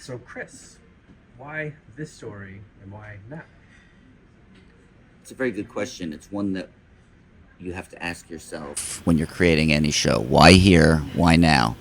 So, Chris, why this story and why that? It's a very good question. It's one that you have to ask yourself when you're creating any show. Why here? Why now?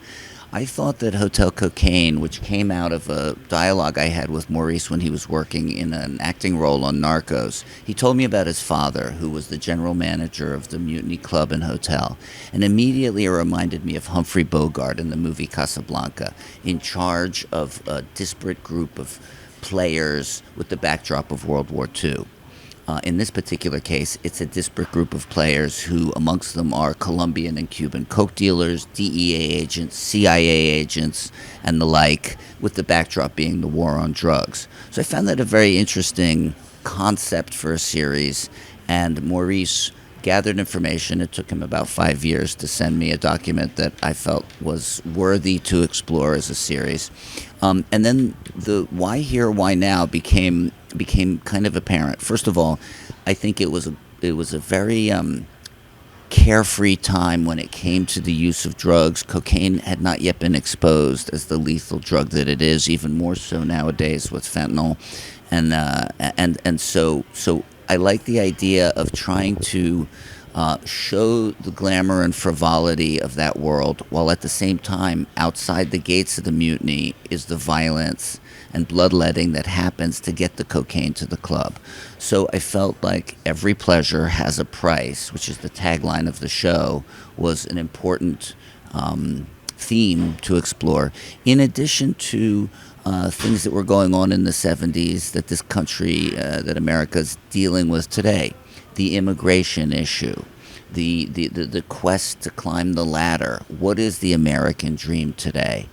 I thought that Hotel Cocaine, which came out of a dialogue I had with Maurice when he was working in an acting role on Narcos, he told me about his father, who was the general manager of the Mutiny Club and Hotel. And immediately it reminded me of Humphrey Bogart in the movie Casablanca, in charge of a disparate group of players with the backdrop of World War II. In this particular case, it's a disparate group of players who, amongst them, are Colombian and Cuban coke dealers, DEA agents, CIA agents, and the like, with the backdrop being the war on drugs. So I found that a very interesting concept for a series, and Maurice gathered information. It took him about 5 years to send me a document that I felt was worthy to explore as a series. And then the why here, why now became kind of apparent. First of all, I think it was a very carefree time when it came to the use of drugs. Cocaine had not yet been exposed as the lethal drug that it is, even more so nowadays with fentanyl, and so I like the idea of trying to show the glamour and frivolity of that world, while at the same time, outside the gates of the mutiny is the violence and bloodletting that happens to get the cocaine to the club. So I felt like every pleasure has a price, which is the tagline of the show, was an important theme to explore, in addition to things that were going on in the 70s that this country, that America's dealing with today. The immigration issue, the quest to climb the ladder. What is the American dream today?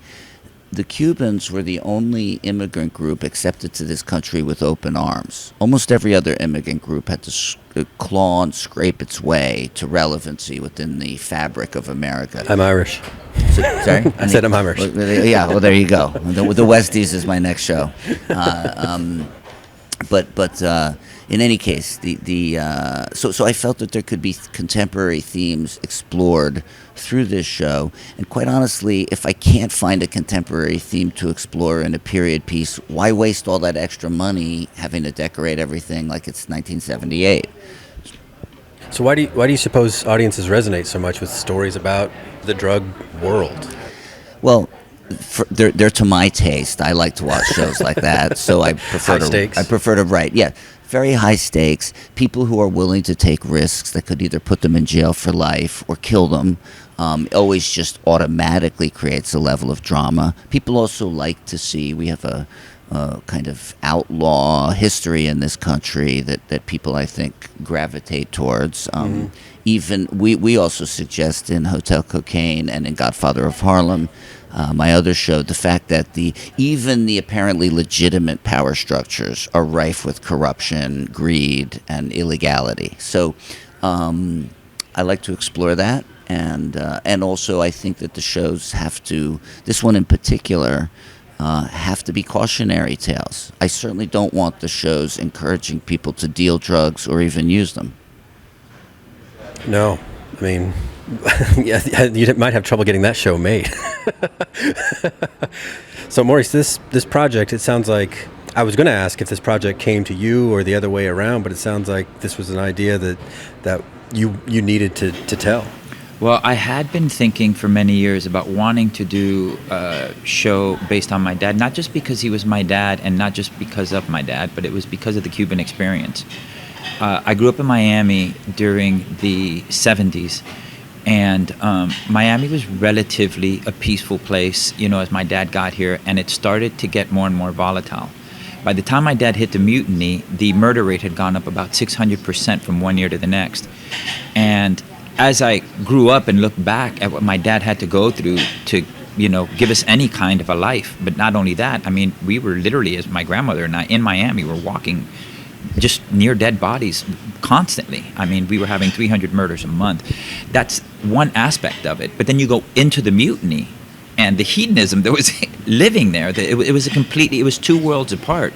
The Cubans were the only immigrant group accepted to this country with open arms. Almost every other immigrant group had to claw and scrape its way to relevancy within the fabric of America. I'm Irish. Sorry? I said I'm Irish. Yeah, well, there you go. The Westies is my next show. But in any case, so I felt that there could be contemporary themes explored through this show. And quite honestly, if I can't find a contemporary theme to explore in a period piece, why waste all that extra money having to decorate everything like it's 1978? So why do you suppose audiences resonate so much with stories about the drug world? Well, they're to my taste. I like to watch shows like that, so I prefer stakes. I prefer to write. Yeah, very high stakes. People who are willing to take risks that could either put them in jail for life or kill them. Always just automatically creates a level of drama. People also like to see. We have a kind of outlaw history in this country that people, I think, gravitate towards. Even we also suggest in Hotel Cocaine and in Godfather of Harlem, my other show, the fact that even the apparently legitimate power structures are rife with corruption, greed, and illegality. So I like to explore that, and also I think that the shows have to, this one in particular, have to be cautionary tales. I certainly don't want the shows encouraging people to deal drugs or even use them. No, I mean, yeah, you might have trouble getting that show made. So, Maurice, this project, it sounds like, I was going to ask if this project came to you or the other way around, but it sounds like this was an idea that you needed to tell. Well, I had been thinking for many years about wanting to do a show based on my dad, not just because he was my dad and not just because of my dad, but it was because of the Cuban experience. I grew up in Miami during the 70s, and Miami was relatively a peaceful place, as my dad got here, and it started to get more and more volatile. By the time my dad hit the mutiny, the murder rate had gone up about 600% from one year to the next. And as I grew up and looked back at what my dad had to go through to, give us any kind of a life, but not only that, I mean, we were literally, as my grandmother and I, in Miami, were walking just near dead bodies constantly. I mean, we were having 300 murders a month. That's one aspect of it. But then you go into the mutiny and the hedonism that was living there. It was two worlds apart.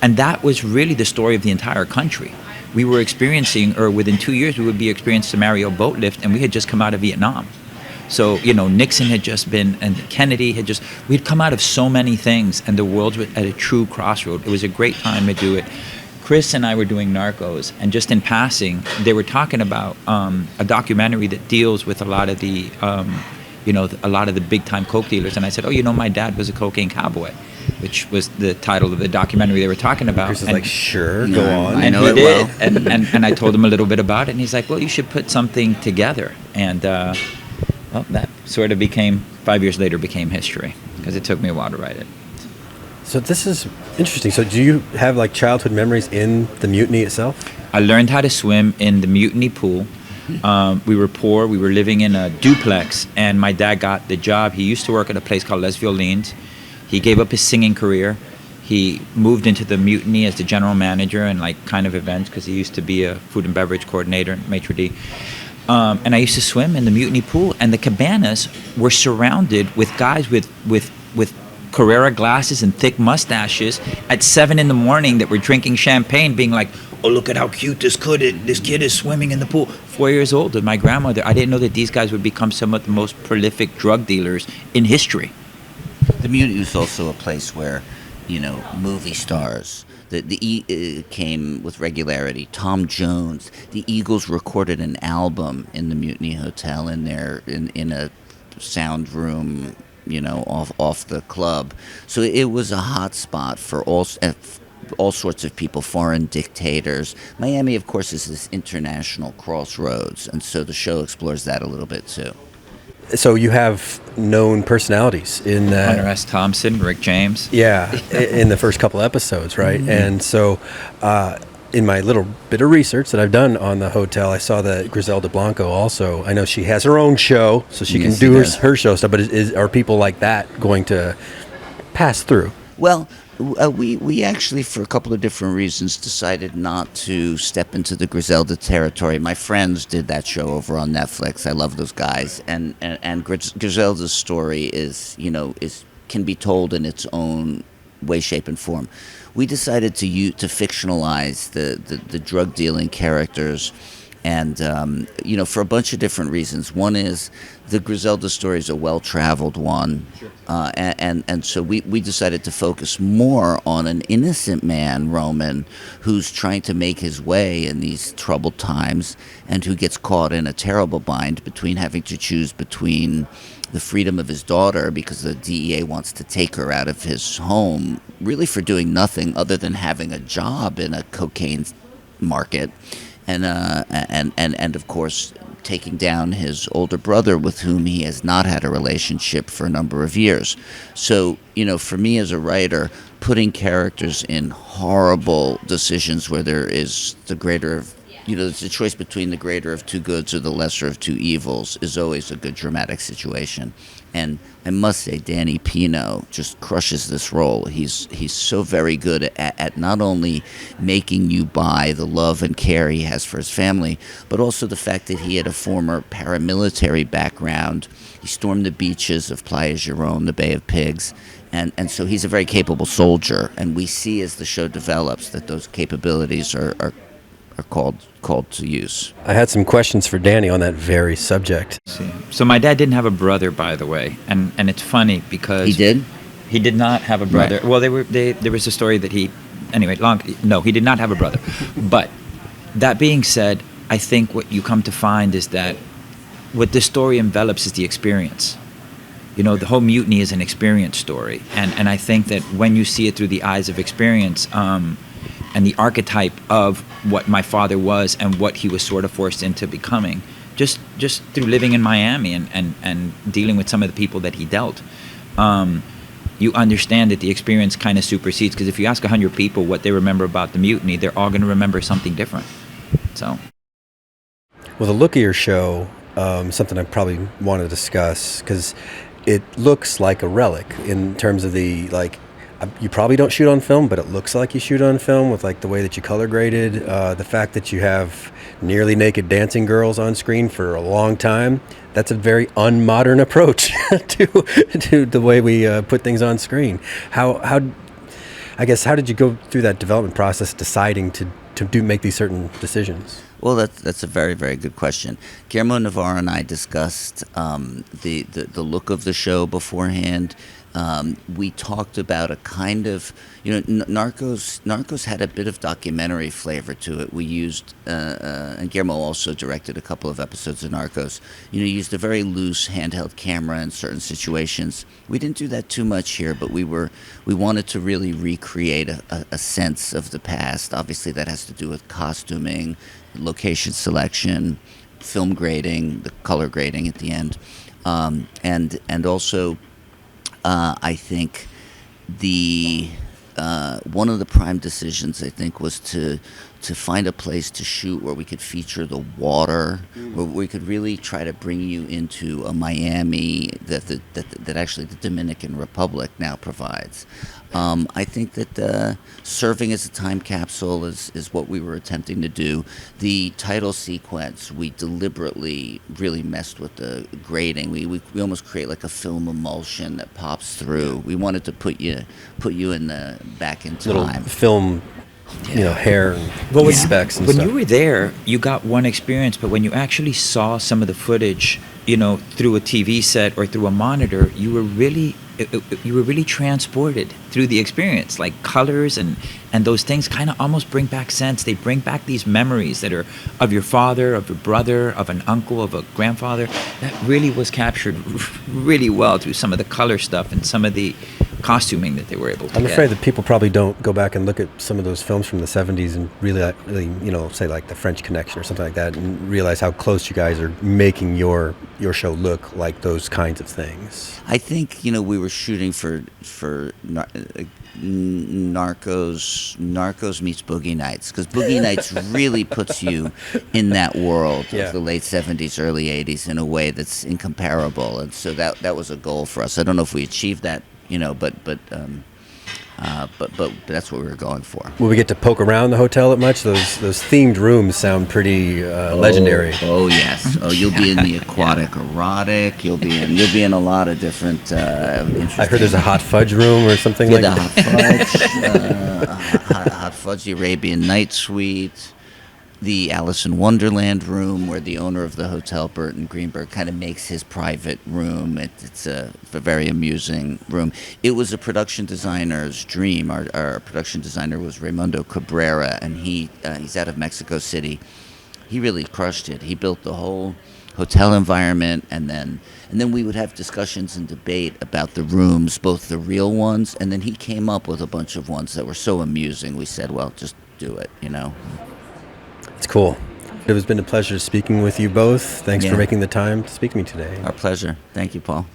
And that was really the story of the entire country. We were experiencing, or within 2 years, we would be experiencing Samario boat lift, and we had just come out of Vietnam. So, Nixon had just been, and Kennedy had just, we'd come out of so many things, and the world was at a true crossroad. It was a great time to do it. Chris and I were doing Narcos, and just in passing, they were talking about a documentary that deals with a lot of the, a lot of the big-time coke dealers. And I said, my dad was a cocaine cowboy, which was the title of the documentary they were talking about. Chris is and, like, sure, go on. I and know he it did, well. and I told him a little bit about it, and he's like, well, you should put something together. And that sort of 5 years later, became history, because it took me a while to write it. So this is interesting. So do you have like childhood memories in the mutiny itself? I learned how to swim in the Mutiny pool. We were poor. We were living in a duplex, and my dad got the job. He used to work at a place called Les Violines. He gave up his singing career. He moved into the Mutiny as the general manager and like kind of events, because he used to be a food and beverage coordinator, maitre d'. And I used to swim in the Mutiny pool, and the cabanas were surrounded with guys with Carrera glasses and thick mustaches at 7 a.m. that were drinking champagne, being like, oh, look at how cute this kid is swimming in the pool. 4 years old, and my grandmother, I didn't know that these guys would become some of the most prolific drug dealers in history. The Mutiny was also a place where, movie stars came with regularity. Tom Jones, the Eagles recorded an album in the Mutiny Hotel in a sound room, off the club. So it was a hot spot for all sorts of people, foreign dictators. Miami, of course, is this international crossroads, and so the show explores that a little bit too. So you have known personalities in that. Hunter S. Thompson, Rick James. Yeah, in the first couple episodes, right? Mm-hmm. And so in my little bit of research that I've done on the hotel, I saw that Griselda Blanco also, I know she has her own show, so she can do her show stuff, but are people like that going to pass through? Well, we actually, for a couple of different reasons, decided not to step into the Griselda territory. My friends did that show over on Netflix. I love those guys, and Griselda's story can be told in its own way, shape, and form. We decided to fictionalize the drug dealing characters, and for a bunch of different reasons. One is the Griselda story is a well-traveled one, and so we decided to focus more on an innocent man, Roman, who's trying to make his way in these troubled times, and who gets caught in a terrible bind between having to choose between the freedom of his daughter, because the DEA wants to take her out of his home, really for doing nothing other than having a job in a cocaine market, and of course taking down his older brother, with whom he has not had a relationship for a number of years. So, for me as a writer, putting characters in horrible decisions where there is the greater of, it's a choice between the greater of two goods or the lesser of two evils, is always a good dramatic situation. And I must say, Danny Pino just crushes this role. He's so very good at not only making you buy the love and care he has for his family, but also the fact that he had a former paramilitary background. He stormed the beaches of Playa Girón, the Bay of Pigs, and so he's a very capable soldier. And we see as the show develops that those capabilities are called to use. I had some questions for Danny on that very subject. So my dad didn't have a brother, by the way, and it's funny because He did? He did not have a brother. Right. Well, there was a story that he did not have a brother. But that being said, I think what you come to find is that what this story envelops is the experience. The whole Mutiny is an experience story, and I think that when you see it through the eyes of experience, and the archetype of what my father was and what he was sort of forced into becoming, just through living in Miami and dealing with some of the people that he dealt, you understand that the experience kind of supersedes, because if you ask 100 people what they remember about the Mutiny, they're all going to remember something different. So, Well, the look of your show, something I probably want to discuss, because it looks like a relic in terms of the, you probably don't shoot on film, but it looks like you shoot on film with the way that you color graded, the fact that you have nearly naked dancing girls on screen for a long time. That's a very unmodern approach to the way we put things on screen. How did you go through that development process, deciding to to make these certain decisions? Well, that's a very, very good question. Guillermo Navarro and I discussed the look of the show beforehand. We talked about a kind of, Narcos had a bit of documentary flavor to it. We used, and Guillermo also directed a couple of episodes of Narcos. Used a very loose handheld camera in certain situations. We didn't do that too much here, but we wanted to really recreate a sense of the past. Obviously, that has to do with costuming, location selection, film grading, the color grading at the end, and also. I think one of the prime decisions, I think, was to find a place to shoot where we could feature the water, where we could really try to bring you into a Miami that actually the Dominican Republic now provides. I think that serving as a time capsule is what we were attempting to do. The title sequence, we deliberately really messed with the grading. We almost create like a film emulsion that pops through. We wanted to put you in the back in time. Little film, hair and specs and when stuff. you were there, you got one experience, but when you actually saw some of the footage, through a TV set or through a monitor, you were really transported through the experience. Like colors and those things kind of almost bring back sense. They bring back these memories that are of your father, of your brother, of an uncle, of a grandfather. That really was captured really well through some of the color stuff and some of the costuming that they were able to I'm get. afraid that people probably don't go back and look at some of those films from the 70s and really, say like The French Connection or something like that, and realize how close you guys are making your show look like those kinds of things. I think we were shooting for Narcos meets Boogie Nights, because Boogie Nights really puts you in that world of the late 70s, early 80s in a way that's incomparable, and so that was a goal for us. I don't know if we achieved that, but that's what we were going for. Will we get to poke around the hotel at much? Those themed rooms sound pretty legendary. Oh yes. Oh, you'll be in the aquatic erotic. You'll be in a lot of different. I heard there's a hot fudge room or something like that. Hot fudge, the Arabian Night Suite. The Alice in Wonderland room, where the owner of the hotel, Burton Greenberg, kind of makes his private room. It's a very amusing room. It was a production designer's dream. Our production designer was Raimundo Cabrera, and he's out of Mexico City. He really crushed it. He built the whole hotel environment, and then we would have discussions and debate about the rooms, both the real ones, and then he came up with a bunch of ones that were so amusing. We said, well, just do it, It's cool. It has been a pleasure speaking with you both. Thanks for making the time to speak to me today. Our pleasure. Thank you, Paul.